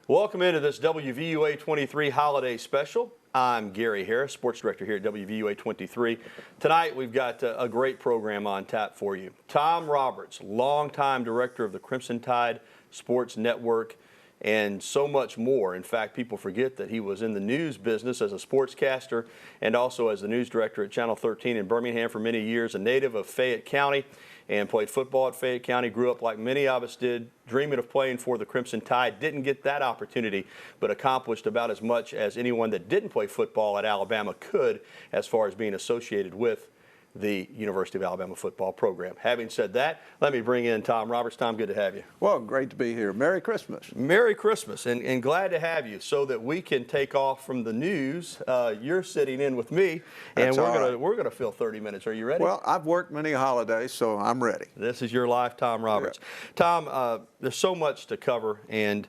Welcome into this WVUA 23 holiday special. I'm Gary Harris, sports director here at WVUA 23. Tonight we've got a great program on tap for you. Tom Roberts, longtime director of the Crimson Tide Sports Network, and so much more. In fact, people forget that he was in the news business as a sportscaster and also as the news director at Channel 13 in Birmingham for many years, a native of Fayette County, and played football at Fayette County. Grew up like many of us did, dreaming of playing for the Crimson Tide. Didn't get that opportunity, but accomplished about as much as anyone that didn't play football at Alabama could as far as being associated with the University of Alabama football program. Having said that, let me bring in Tom Roberts. Tom, good to have you. Well, great to be here. Merry Christmas. Merry Christmas, and glad to have you so that we can take off from the news. You're sitting in with me, and we're gonna fill 30 minutes. Are you ready? Well, I've worked many holidays, so I'm ready. This is your life, Tom Roberts. Yeah. Tom, there's so much to cover, and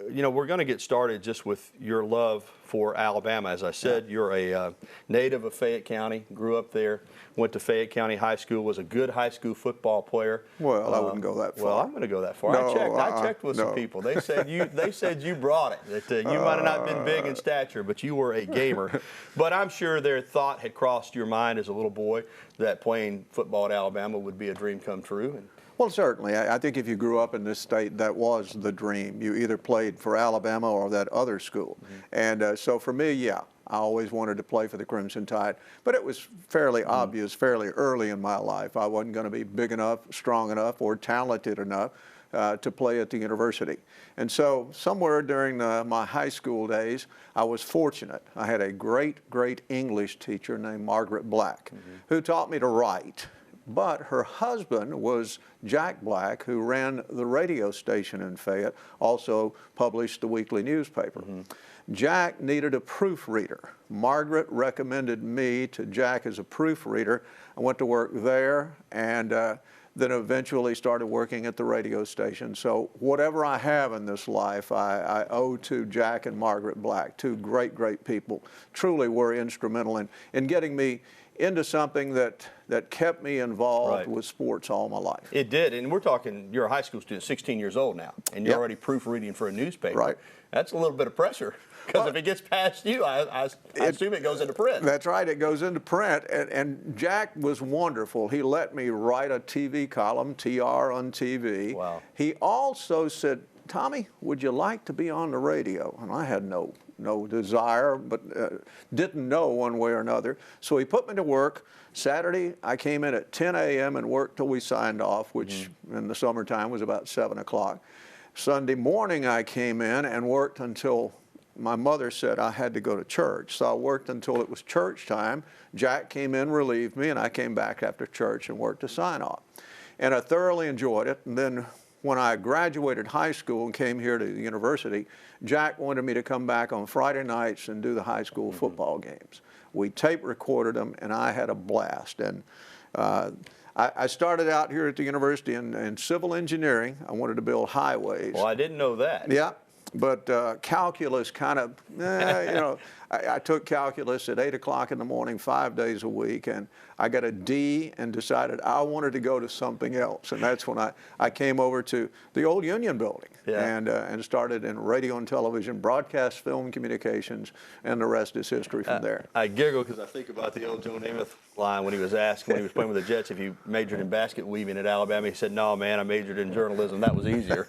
you know, we're going to get started just with your love for Alabama. As I said, you're a native of Fayette County, grew up there, went to Fayette County High School, was a good high school football player. Well, I wouldn't go that far. Well, I'm going to go that far. No, I checked with some people. They said you brought it. That you might have not been big in stature, but you were a gamer. But I'm sure their thought had crossed your mind as a little boy that playing football at Alabama would be a dream come true. Well, certainly. I think if you grew up in this state, that was the dream. You either played for Alabama or that other school. Mm-hmm. And so for me, yeah, I always wanted to play for the Crimson Tide. But it was fairly obvious fairly early in my life. I wasn't going to be big enough, strong enough, or talented enough to play at the university. And so somewhere during my high school days, I was fortunate. I had a great English teacher named Margaret Black, who taught me to write. But her husband was Jack Black, who ran the radio station in Fayette, also published the weekly newspaper. Jack needed a proofreader. Margaret recommended me to Jack as a proofreader. I went to work there and then eventually started working at the radio station. So whatever I have in this life, I owe to Jack and Margaret Black, two great people. Truly were instrumental in getting me into something that kept me involved with sports all my life. It did, and we're talking, you're a high school student, 16 years old now, and you're already proofreading for a newspaper. Right. That's a little bit of pressure, because if it gets past you, I assume it goes into print. That's right, it goes into print, and Jack was wonderful. He let me write a TV column, TR on TV. Wow. He also said, Tommy, would you like to be on the radio? And I had no desire, but didn't know one way or another. So he put me to work. Saturday, I came in at 10 a.m. and worked till we signed off, which in the summertime was about 7 o'clock. Sunday morning, I came in and worked until my mother said I had to go to church. So I worked until it was church time. Jack came in, relieved me, and I came back after church and worked to sign off. And I thoroughly enjoyed it. And then when I graduated high school and came here to the university, Jack wanted me to come back on Friday nights and do the high school football games. We tape recorded them, and I had a blast. And I started out here at the university in civil engineering. I wanted to build highways. Well, I didn't know that. Yeah, but calculus kind of, you know, I took calculus at 8 o'clock in the morning, 5 days a week, and I got a D and decided I wanted to go to something else. And that's when I came over to the old Union Building and started in radio and television, broadcast, film, communications, and the rest is history from there. I giggle because I think about the old Joe Namath line when he was asked, when he was playing with the Jets, if he majored in basket weaving at Alabama. He said, no, man, I majored in journalism. That was easier.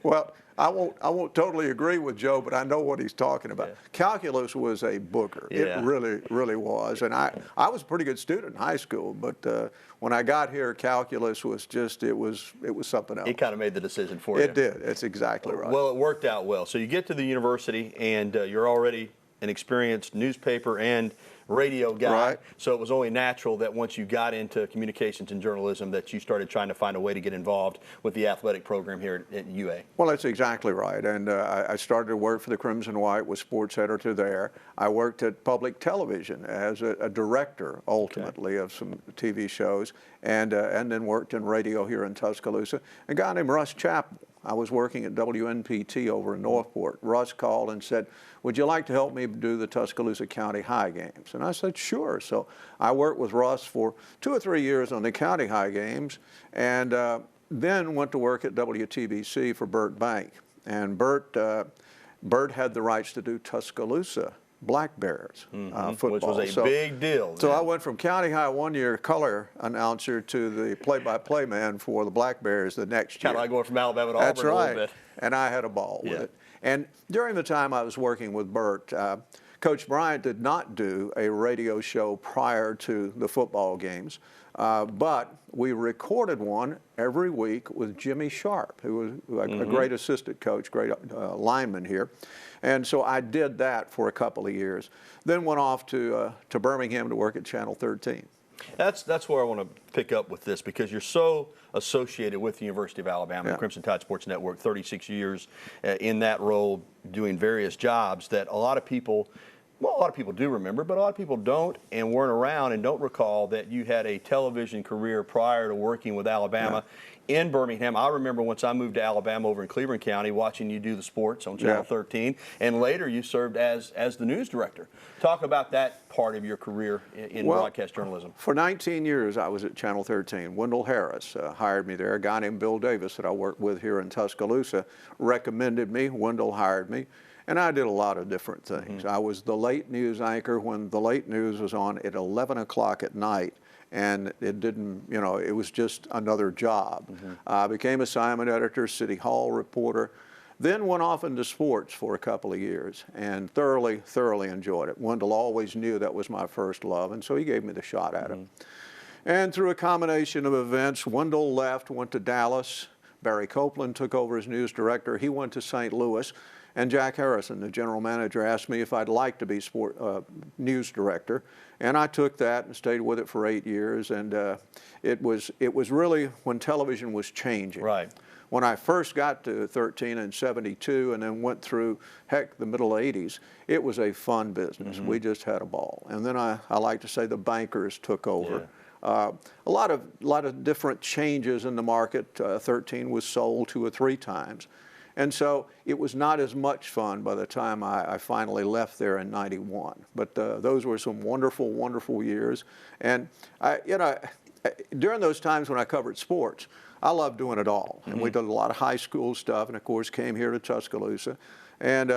Well, I won't totally agree with Joe, but I know what he's talking about. Yeah. Calculus was a booger. Yeah. It really was. And I was a pretty good student in high school, but when I got here, calculus was just, it was something else. It kind of made the decision for you. It did. It's exactly right. Well, it worked out well. So you get to the university, and you're already an experienced newspaper and radio guy. Right. So it was only natural that once you got into communications and journalism that you started trying to find a way to get involved with the athletic program here at UA. Well, that's exactly right. And I started to work for the Crimson White, was sports editor there. I worked at public television as a director, ultimately, of some TV shows, and then worked in radio here in Tuscaloosa. A guy named Russ Chappell. I was working at WNPT over in Northport. Russ called and said, would you like to help me do the Tuscaloosa County High games? And I said, sure. So I worked with Russ for 2 or 3 years on the County High games, and then went to work at WTBC for Burt Bank. And Bert had the rights to do Tuscaloosa Black Bears football. Which was a big deal. So then. I went from County High one year color announcer to the play-by-play man for the Black Bears the next year. Kind of like going from Alabama to That's Auburn a right. little bit. And I had a ball with Yeah. it. And during the time I was working with Bert, Coach Bryant did not do a radio show prior to the football games, but we recorded one every week with Jimmy Sharp, who was a great assistant coach, great lineman here. And so I did that for a couple of years, then went off to Birmingham to work at Channel 13. That's where I want to pick up with this, because you're so associated with the University of Alabama, the Crimson Tide Sports Network, 36 years in that role, doing various jobs that a lot of people do remember, but a lot of people don't and weren't around and don't recall that you had a television career prior to working with Alabama in Birmingham. I remember once I moved to Alabama over in Cleveland County, watching you do the sports on Channel 13, and later you served as the news director. Talk about that part of your career in broadcast journalism. For 19 years, I was at Channel 13. Wendell Harris hired me there. A guy named Bill Davis that I worked with here in Tuscaloosa recommended me. Wendell hired me. And I did a lot of different things. I was the late news anchor when the late news was on at 11 o'clock at night. And it didn't, it was just another job. I became assignment editor, City Hall reporter, then went off into sports for a couple of years and thoroughly enjoyed it. Wendell always knew that was my first love, and so he gave me the shot at it. And through a combination of events, Wendell left, went to Dallas. Barry Copeland took over as news director. He went to St. Louis. And Jack Harrison, the general manager, asked me if I'd like to be news director, and I took that and stayed with it for 8 years. And it was really when television was changing. Right. When I first got to 13 in '72 and then went through, heck, the middle '80s, it was a fun business. We just had a ball. And then I like to say the bankers took over. A lot of different changes in the market. 13 was sold 2 or 3 times. And so it was not as much fun by the time I finally left there in '91. But those were some wonderful, wonderful years. And during those times when I covered sports, I loved doing it all. And we did a lot of high school stuff, and of course came here to Tuscaloosa, and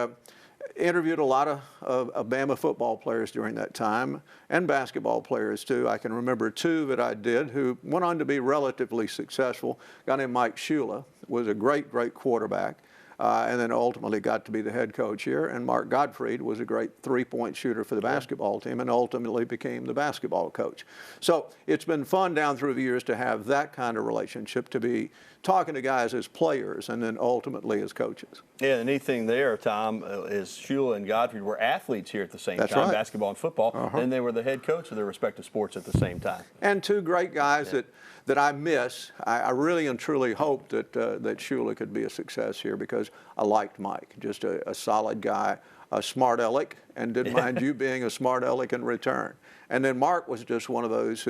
interviewed a lot of Bama football players during that time, and basketball players too. I can remember 2 that I did who went on to be relatively successful. A guy named Mike Shula was a great quarterback. And then ultimately got to be the head coach here. And Mark Gottfried was a great 3-point shooter for the basketball team and ultimately became the basketball coach. So it's been fun down through the years to have that kind of relationship, to be talking to guys as players and then ultimately as coaches. Yeah, the neat thing there, Tom, is Shula and Gottfried were athletes here at the same time, right. basketball and football, and they were the head coach of their respective sports at the same time. And 2 great guys that I miss. I really and truly hope that Shula could be a success here, because I liked Mike, just a solid guy, a smart aleck, and didn't mind you being a smart aleck in return. And then Mark was just one of those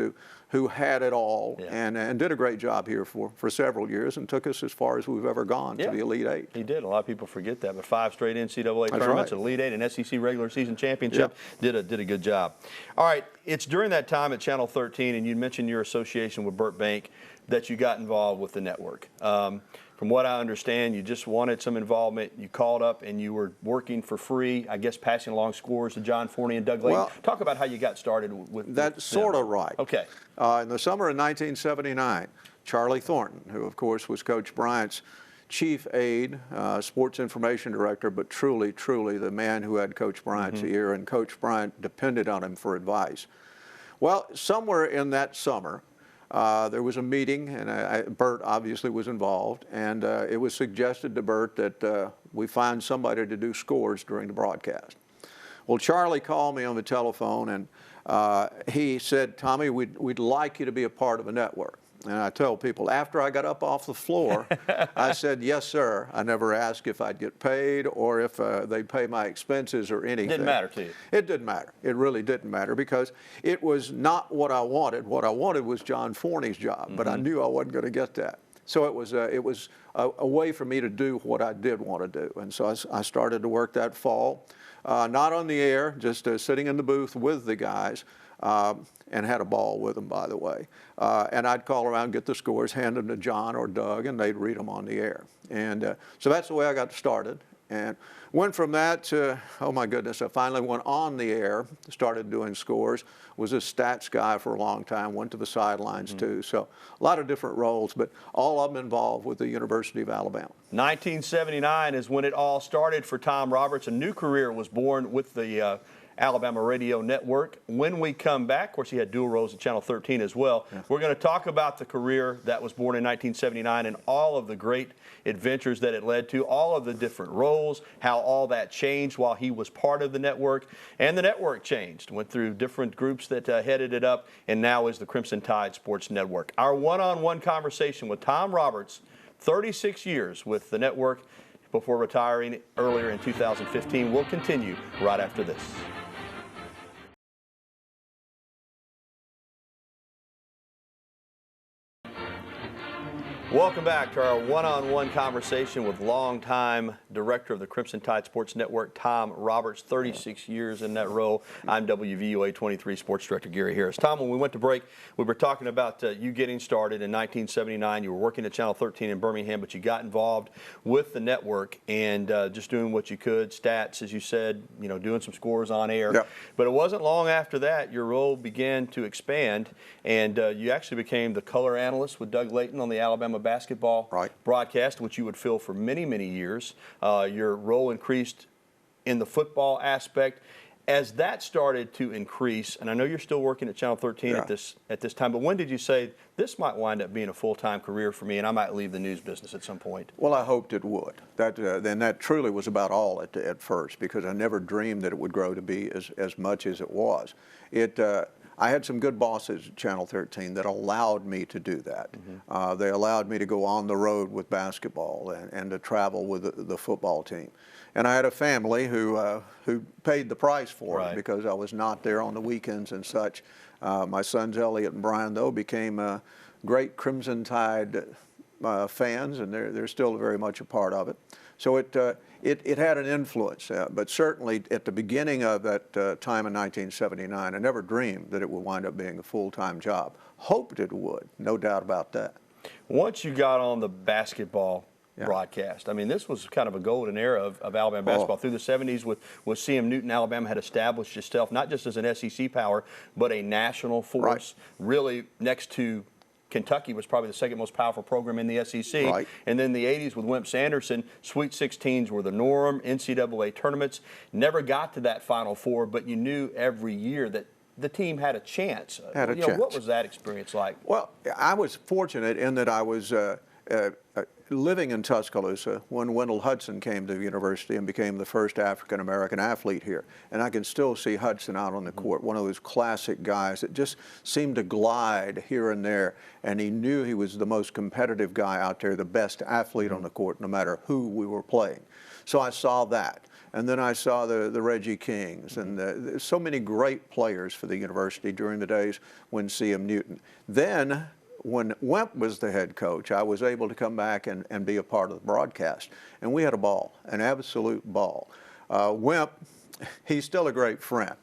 who had it all and did a great job here for several years and took us as far as we've ever gone to the Elite Eight. He did. A lot of people forget that, but 5 straight NCAA tournaments, an Elite Eight, an SEC regular season championship. Did a good job. All right, it's during that time at Channel 13, and you mentioned your association with Bert Bank, that you got involved with the network. From what I understand, you just wanted some involvement. You called up and you were working for free, I guess, passing along scores to John Forney and Doug Layton. Well, talk about how you got started with that's sort of right. Okay. In the summer of 1979, Charlie Thornton, who of course was Coach Bryant's chief aide, sports information director, but truly the man who had Coach Bryant's ear, and Coach Bryant depended on him for advice. Well, somewhere in that summer, there was a meeting, and Bert obviously was involved, and it was suggested to Bert that we find somebody to do scores during the broadcast. Well, Charlie called me on the telephone, and he said, "Tommy, we'd like you to be a part of a network." And I tell people, after I got up off the floor, I said, "Yes, sir." I never asked if I'd get paid or if they'd pay my expenses or anything. Didn't matter to you. It didn't matter. It really didn't matter, because it was not what I wanted. What I wanted was John Forney's job, but I knew I wasn't going to get that. So it was a way for me to do what I did want to do. And so I started to work that fall, not on the air, just sitting in the booth with the guys. and had a ball with them, by the way. And I'd call around, get the scores, hand them to John or Doug, and they'd read them on the air. And so that's the way I got started. And went from that to, oh my goodness, I finally went on the air, started doing scores, was a stats guy for a long time, went to the sidelines too. So a lot of different roles, but all of them involved with the University of Alabama. 1979 is when it all started for Tom Roberts. A new career was born with the Alabama Radio Network. When we come back, of course, he had dual roles at Channel 13 as well. Yeah. We're going to talk about the career that was born in 1979 and all of the great adventures that it led to, all of the different roles, how all that changed while he was part of the network. And the network changed, went through different groups that headed it up, and now is the Crimson Tide Sports Network. Our one-on-one conversation with Tom Roberts, 36 years with the network before retiring earlier in 2015, will continue right after this. Welcome back to our one-on-one conversation with longtime director of the Crimson Tide Sports Network, Tom Roberts, 36 years in that role. I'm WVUA 23 Sports Director Gary Harris. Tom, when we went to break, we were talking about you getting started in 1979. You were working at Channel 13 in Birmingham, but you got involved with the network and just doing what you could, stats, as you said, you know, doing some scores on air. Yep. But it wasn't long after that your role began to expand, and you actually became the color analyst with Doug Layton on the Alabama basketball broadcast, which you would fill for many, many years. Your role increased in the football aspect. As that started to increase, and I know you're still working at Channel 13 at this time, but when did you say this might wind up being a full-time career for me and I might leave the news business at some point? Well, I hoped it would. Then that truly was about all at first, because I never dreamed that it would grow to be as much as it was. I had some good bosses at Channel 13 that allowed me to do that. Mm-hmm. They allowed me to go on the road with basketball and to travel with the football team. And I had a family who paid the price for it, because I was not there on the weekends and such. My sons Elliot and Brian, though, became great Crimson Tide fans, and they're still very much a part of it. So it had an influence, but certainly at the beginning of that time in 1979, I never dreamed that it would wind up being a full-time job. Hoped it would, no doubt about that. Once you got on the basketball broadcast, I mean, this was kind of a golden era of Alabama basketball. Through the 70s with CM Newton, Alabama had established itself not just as an SEC power, but a national force, really next to Kentucky was probably the second most powerful program in the SEC. Right. And then the 80s with Wimp Sanderson, Sweet 16s were the norm, NCAA tournaments. Never got to that Final Four, but you knew every year that the team had a chance. What was that experience like? Well, I was fortunate in that I was living in Tuscaloosa when Wendell Hudson came to the university and became the first African-American athlete here. And I can still see Hudson out on the court, one of those classic guys that just seemed to glide here and there. And he knew he was the most competitive guy out there, the best athlete on the court, no matter who we were playing. So I saw that. And then I saw the Reggie Kings and so many great players for the university during the days when CM Newton. Then, when Wimp was the head coach, I was able to come back and be a part of the broadcast. And we had a ball, an absolute ball. Wimp, he's still a great friend.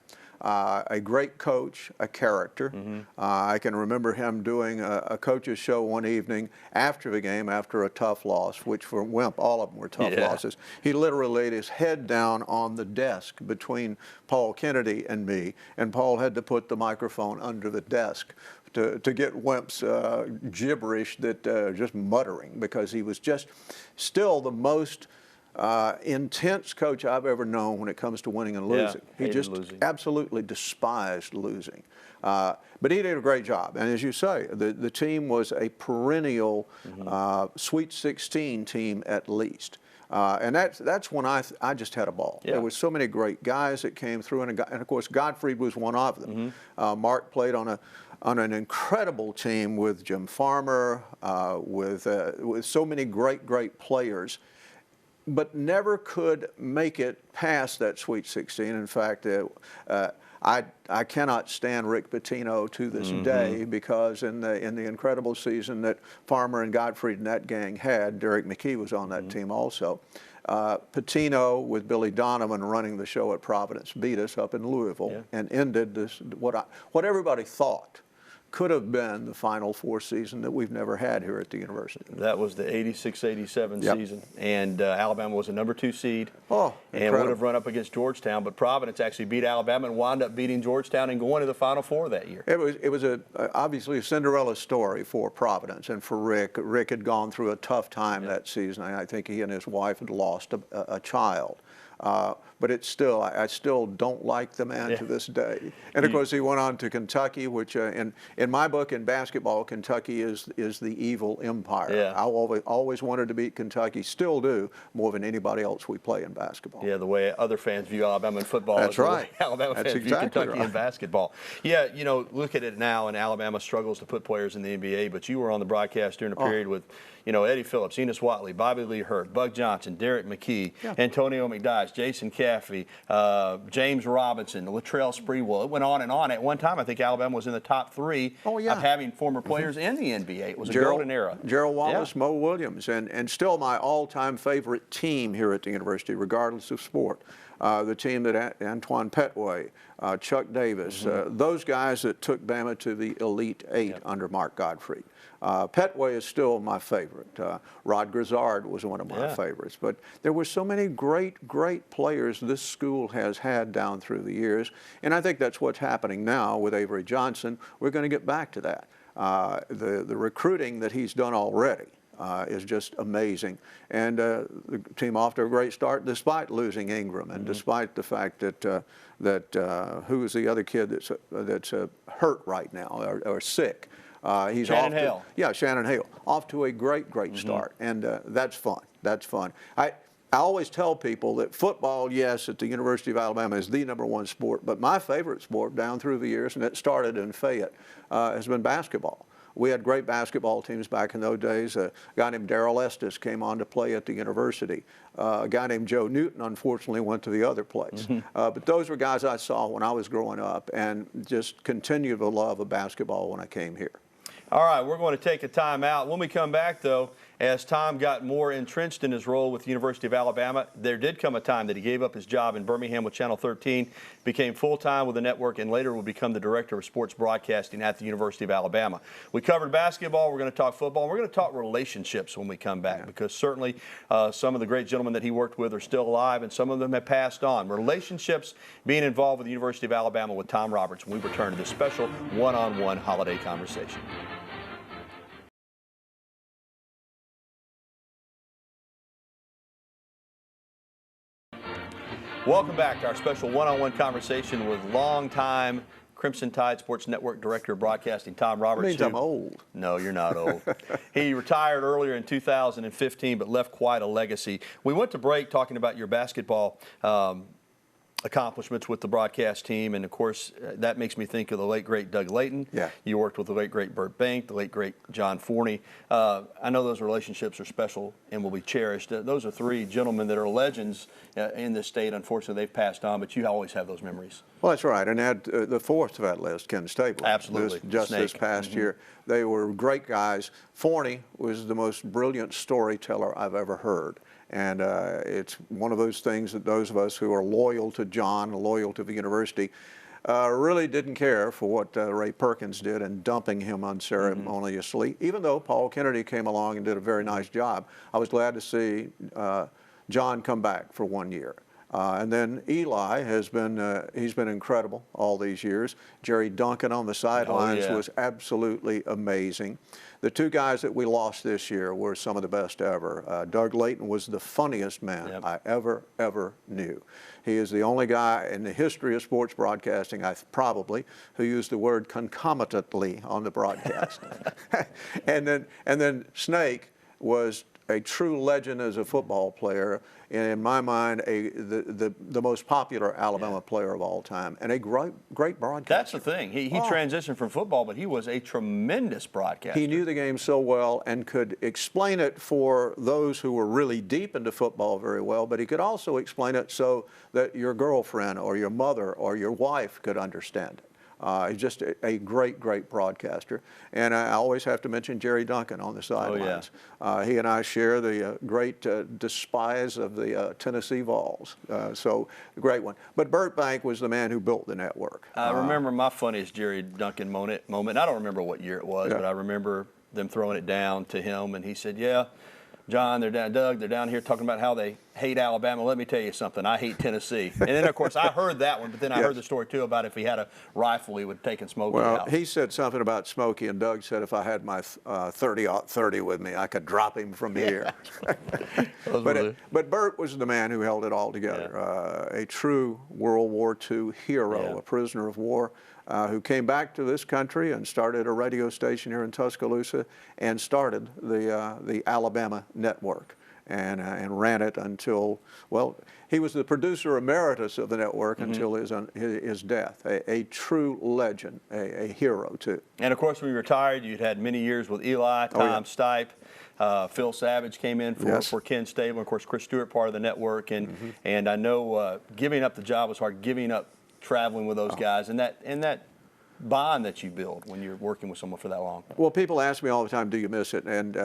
A great coach, a character. I can remember him doing a coach's show one evening after the game, after a tough loss, which for Wimp, all of them were tough losses. He literally laid his head down on the desk between Paul Kennedy and me, and Paul had to put the microphone under the desk to get Wimp's gibberish, just muttering, because he was just still the most intense coach I've ever known when it comes to winning and losing. He just absolutely despised losing. But he did a great job. And as you say, the team was a perennial Sweet 16 team at least. And that's when I just had a ball. There were so many great guys that came through, and of course Gottfried was one of them. Mark played on an incredible team with Jim Farmer, with so many great players, but never could make it past that Sweet 16. In fact, I cannot stand Rick Pitino to this day, because in the incredible season that Farmer and Gottfried and that gang had, Derek McKee was on that team also. Patino with Billy Donovan running the show at Providence beat us up in Louisville and ended this, what everybody thought could have been the Final Four season that we've never had here at the university. That was the 86-87 Yep. season, and Alabama was a number 2 seed. Oh, and incredible. would have run up against Georgetown, but Providence actually beat Alabama and wound up beating Georgetown and going to the Final Four that year. It was obviously a Cinderella story for Providence and for Rick. Rick had gone through a tough time that season. I think he and his wife had lost a child. But it's still, I still don't like the man to this day. And of course, he went on to Kentucky, which in my book in basketball, Kentucky is the evil empire. Yeah. I always wanted to beat Kentucky, still do, more than anybody else we play in basketball. Yeah, the way other fans view Alabama in football That's is the way right. Alabama That's fans exactly view Kentucky right. in basketball. Yeah, you know, look at it now, and Alabama struggles to put players in the NBA, but you were on the broadcast during a period with, you know, Eddie Phillips, Enos Watley, Bobby Lee Hurt, Bug Johnson, Derek McKee, Antonio McDyess, Jason Caffey, James Robinson, Latrell Sprewell. It went on and on. At one time, I think Alabama was in the top 3 of having former players in the NBA. It was a golden era. Gerald Wallace, Mo Williams, and still my all-time favorite team here at the university, regardless of sport. The team that Antoine Petway, Chuck Davis, those guys that took Bama to the Elite Eight under Mark Gottfried. Petway is still my favorite. Rod Grizzard was one of my favorites. But there were so many great players this school has had down through the years. And I think that's what's happening now with Avery Johnson. We're going to get back to that. The recruiting that he's done already is just amazing. And the team off to a great start despite losing Ingram and despite the fact that who is the other kid that's hurt right now or sick. He's Shannon off Hale. Yeah, Shannon Hale. Off to a great start. And that's fun. That's fun. I always tell people that football, yes, at the University of Alabama is the #1 sport, but my favorite sport down through the years, and it started in Fayette, has been basketball. We had great basketball teams back in those days. A guy named Darrell Estes came on to play at the university. A guy named Joe Newton, unfortunately, went to the other place. But those were guys I saw when I was growing up and just continued the love of basketball when I came here. All right, we're going to take a time out. When we come back, though, as Tom got more entrenched in his role with the University of Alabama, there did come a time that he gave up his job in Birmingham with Channel 13, became full-time with the network, and later would become the director of sports broadcasting at the University of Alabama. We covered basketball. We're going to talk football. We're going to talk relationships when we come back because certainly some of the great gentlemen that he worked with are still alive, and some of them have passed on. Relationships being involved with the University of Alabama with Tom Roberts when we return to this special one-on-one holiday conversation. Welcome back to our special one-on-one conversation with longtime Crimson Tide Sports Network Director of Broadcasting, Tom Roberts. That means I'm old. No, you're not old. He retired earlier in 2015, but left quite a legacy. We went to break talking about your basketball accomplishments with the broadcast team, and of course that makes me think of the late great Doug Layton. Yeah. You worked with the late great Burt Bank, the late great John Forney. I know those relationships are special and will be cherished. Those are 3 gentlemen that are legends in this state. Unfortunately, they've passed on, but you always have those memories. Well, that's right. And add the 4th to that list, Ken Stabler. Absolutely. This past year. They were great guys. Forney was the most brilliant storyteller I've ever heard. And it's one of those things that those of us who are loyal to John, loyal to the university, really didn't care for what Ray Perkins did in dumping him unceremoniously, even though Paul Kennedy came along and did a very nice job. I was glad to see John come back for 1 year. And then Eli has been, he's been incredible all these years. Jerry Duncan on the sidelines was absolutely amazing. The 2 guys that we lost this year were some of the best ever. Doug Layton was the funniest man I ever knew. He is the only guy in the history of sports broadcasting, probably, who used the word concomitantly on the broadcast. and then Snake was a true legend as a football player, and in my mind, the most popular Alabama player of all time, and a great broadcaster. That's the thing. He transitioned from football, but he was a tremendous broadcaster. He knew the game so well and could explain it for those who were really deep into football very well, but he could also explain it so that your girlfriend or your mother or your wife could understand it. He's just a great, great broadcaster. And I always have to mention Jerry Duncan on the sidelines. He and I share the great despise of the Tennessee Vols. So a great one. But Burt Bank was the man who built the network. I remember my funniest Jerry Duncan moment. I don't remember what year it was, but I remember them throwing it down to him, and he said, "Yeah, John, Doug, they're down here talking about how they hate Alabama. Let me tell you something. I hate Tennessee." And then, of course, I heard that one, but then I heard the story, too, about if he had a rifle, he would take and Smokey out. Well, he said something about Smokey, and Doug said if I had my 30-30 with me, I could drop him from here. But Burt was the man who held it all together, a true World War II hero, a prisoner of war. Who came back to this country and started a radio station here in Tuscaloosa and started the Alabama network and ran it until, well, he was the producer emeritus of the network until his death. A true legend, a hero too. And of course, when you retired, you'd had many years with Eli, Tom Stipe. Phil Savage came in for Ken Stabler. Of course, Chris Stewart, part of the network. And I know giving up the job was hard, giving up traveling with those guys, and that bond that you build when you're working with someone for that long. Well, people ask me all the time, do you miss it? And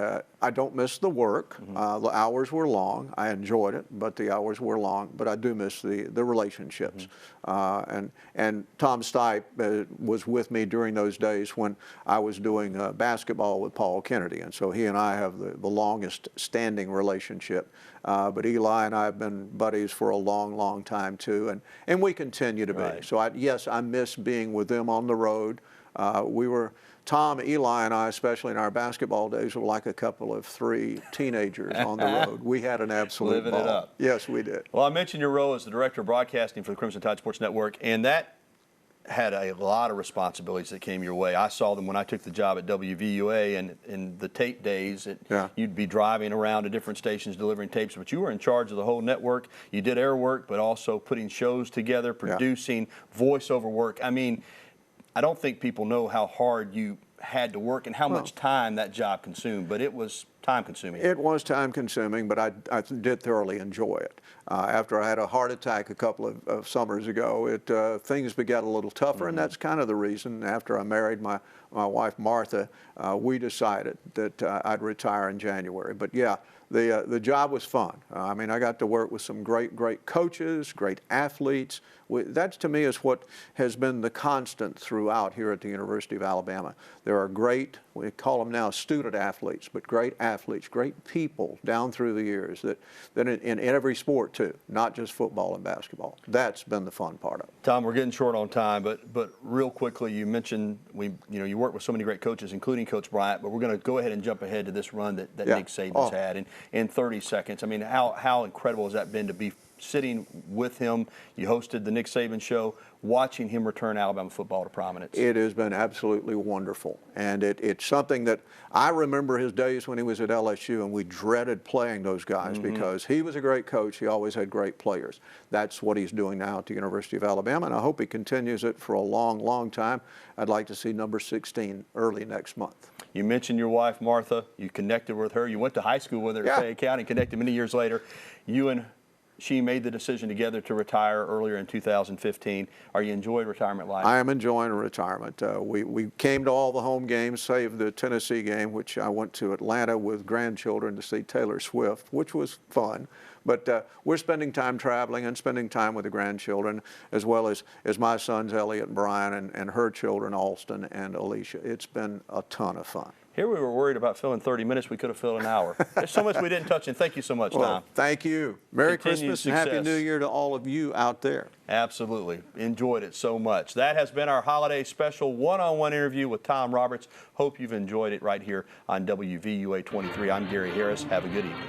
I don't miss the work. The hours were long. I enjoyed it, but the hours were long. But I do miss the relationships. And Tom Stipe was with me during those days when I was doing basketball with Paul Kennedy. And so he and I have the longest standing relationship. But Eli and I have been buddies for a long, long time too, and we continue to be. So yes, I miss being with them on the road. Tom, Eli, and I, especially in our basketball days, were like a couple of three teenagers on the road. We had an absolute living ball. it up. Yes, we did. Well, I mentioned your role as the director of broadcasting for the Crimson Tide Sports Network, and that had a lot of responsibilities that came your way. I saw them when I took the job at WVUA, and in the tape days, you'd be driving around to different stations delivering tapes, but you were in charge of the whole network. You did air work, but also putting shows together, producing, voiceover work. I mean, I don't think people know how hard you had to work and how much time that job consumed, but it was time consuming. It was time consuming, but I did thoroughly enjoy it. After I had a heart attack a couple of summers ago, things got a little tougher, and that's kind of the reason. After I married my wife Martha, we decided that I'd retire in January. But yeah, the job was fun. I mean, I got to work with some great coaches, great athletes. That to me is what has been the constant throughout here at the University of Alabama. There are great, we call them now student athletes, but great athletes, great people down through the years that in every sport too, not just football and basketball. That's been the fun part of it. Tom, we're getting short on time, but real quickly, you mentioned you work with so many great coaches, including Coach Bryant, but we're going to go ahead and jump ahead to this run that Nick Saban's had in 30 seconds. I mean, how incredible has that been to be sitting with him? You hosted the Nick Saban show, watching him return Alabama football to prominence. It has been absolutely wonderful, and it's something that I remember his days when he was at LSU, and we dreaded playing those guys because he was a great coach. He always had great players. That's what he's doing now at the University of Alabama, and I hope he continues it for a long, long time. I'd like to see number 16 early next month. You mentioned your wife, Martha. You connected with her. You went to high school with her at Fayette County, connected many years later. You and she made the decision together to retire earlier in 2015. Are you enjoying retirement life? I am enjoying retirement. We came to all the home games, save the Tennessee game, which I went to Atlanta with grandchildren to see Taylor Swift, which was fun. But we're spending time traveling and spending time with the grandchildren, as well as my sons, Elliot and Brian, and her children, Alston and Alicia. It's been a ton of fun. Here we were worried about filling 30 minutes. We could have filled an hour. There's so much we didn't touch, and thank you so much, Tom. Thank you. Merry Christmas and Happy success. New Year to all of you out there. Absolutely. Enjoyed it so much. That has been our holiday special one-on-one interview with Tom Roberts. Hope you've enjoyed it right here on WVUA 23. I'm Gary Harris. Have a good evening.